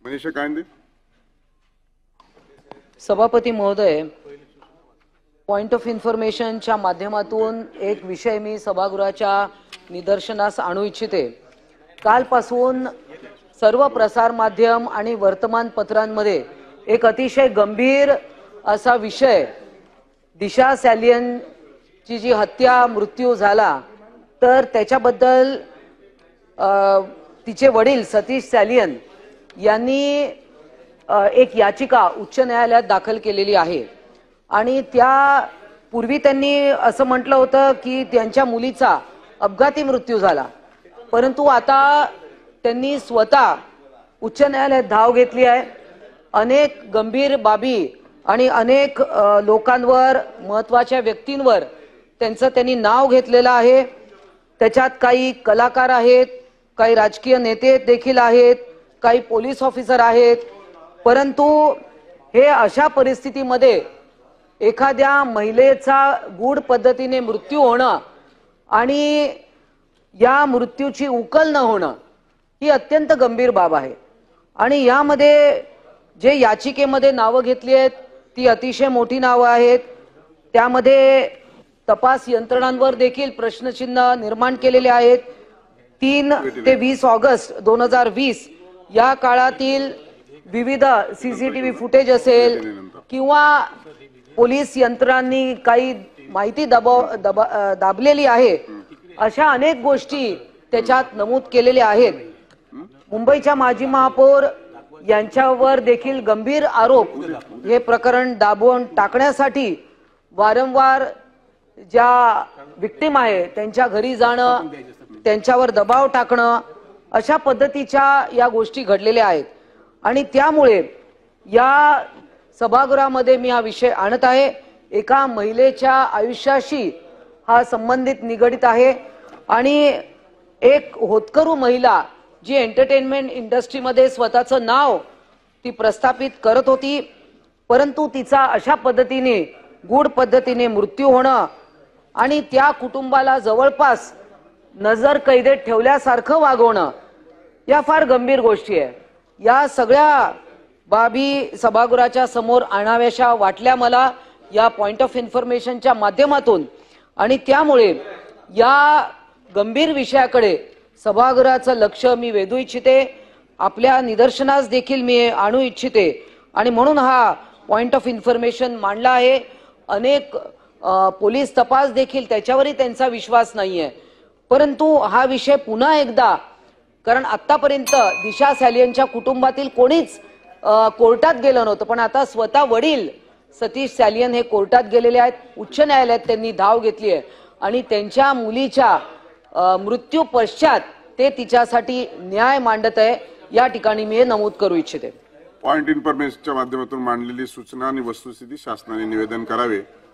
मनीषा कांदे. सभापती महोदय, पॉइंट ऑफ इन्फॉर्मेशनच्या माध्यमातून एक विषय मी सभागृहाच्या निदर्शनास आणू इच्छिते. कालपासून सर्व प्रसार माध्यम आणि वर्तमानपत्रांमध्ये एक अतिशय गंभीर असा विषय, दिशा सॅलियनची जी हत्या मृत्यू झाला तर त्याच्याबद्दल तिचे वडील सतीश सॅलियन यांनी एक याचिका उच्च न्यायालयात दाखल केलेली आहे. आणि त्या पूर्वी त्यांनी असं म्हटलं होतं की त्यांच्या मुलीचा अपघाती मृत्यू झाला, परंतु आता त्यांनी स्वतः उच्च न्यायालयात धाव घेतली आहे. अनेक गंभीर बाबी आणि अनेक लोकांवर, महत्त्वाच्या व्यक्तींवर त्यांनी नाव घेतलेलं आहे. त्याच्यात काही कलाकार आहेत, काही राजकीय नेते देखील आहेत, काही पोलीस ऑफिसर आहेत. परंतु हे अशा परिस्थितीमध्ये एखाद्या महिलेचा गूढ पद्धतीने मृत्यू होणं आणि या मृत्यूची उकल न होणं ही अत्यंत गंभीर बाब आहे. आणि यामध्ये जे याचिकेमध्ये नावं घेतली आहेत ती अतिशय मोठी नावं आहेत. त्यामध्ये तपास यंत्रणांवर देखील प्रश्नचिन्ह निर्माण केलेले आहेत. 3 ते 20 ऑगस्ट 2020 या काळातील विविध सीसीटीव्ही फुटेज असेल किंवा पोलीस यंत्रणांनी काही माहिती दाबलेली आहे, अशा अनेक गोष्टी त्याच्यात नमूद केलेल्या आहेत. मुंबईच्या माजी महापौर यांच्यावर देखील गंभीर आरोप, हे प्रकरण दाबून टाकण्यासाठी वारंवार ज्या विक्टिम आहे त्यांच्या घरी जाणं, त्यांच्यावर दबाव टाकणं, अशा पद्धतीच्या या गोष्टी घडलेल्या आहेत. आणि त्यामुळे या सभागृहामध्ये मी हा विषय आणत आहे. एका महिलेच्या आयुष्याशी हा संबंधित निगडित आहे. आणि एक होतकरू महिला जी एंटरटेनमेंट इंडस्ट्रीमध्ये स्वतःचं नाव ती प्रस्थापित करत होती, परंतु तिचा अशा पद्धतीने गूढ पद्धतीने मृत्यू होणं आणि त्या कुटुंबाला जवळपास नजर कैदेत ठेवल्यासारखं वागवणं, या फार गंभीर गोष्टी आहे. या सगळ्या बाबी सभागृहाच्या समोर आणाव्याशा वाटल्या मला या पॉइंट ऑफ इन्फॉर्मेशनच्या माध्यमातून. आणि त्यामुळे या गंभीर विषयाकडे सभागृहाचं लक्ष मी वेधू इच्छिते, आपल्या निदर्शनास देखील मी आणू इच्छिते. आणि म्हणून हा पॉइंट ऑफ इन्फॉर्मेशन मांडला आहे. अनेक पोलीस तपास देखील त्याच्यावरही त्यांचा विश्वास नाहीये. परंतु हा विषय पुन्हा एकदा, कारण आतापर्यंत दिशा सॅलियनच्या कुटुंबातील कोणीच कोर्टात गेलं नव्हतं, पण आता स्वतः वडील सतीश सॅलियन हे कोर्टात गेलेले आहेत. उच्च न्यायालयात त्यांनी धाव घेतली आहे आणि त्यांच्या मुलीच्या मृत्यू पश्चात ते तिच्यासाठी न्याय मांडत आहे. या ठिकाणी मी हे नमूद करू इच्छिते. पॉइंट इन्फॉर्मेशनच्या माध्यमातून मांडलेली सूचना आणि वस्तुस्थिती शासनाने निवेदन करावे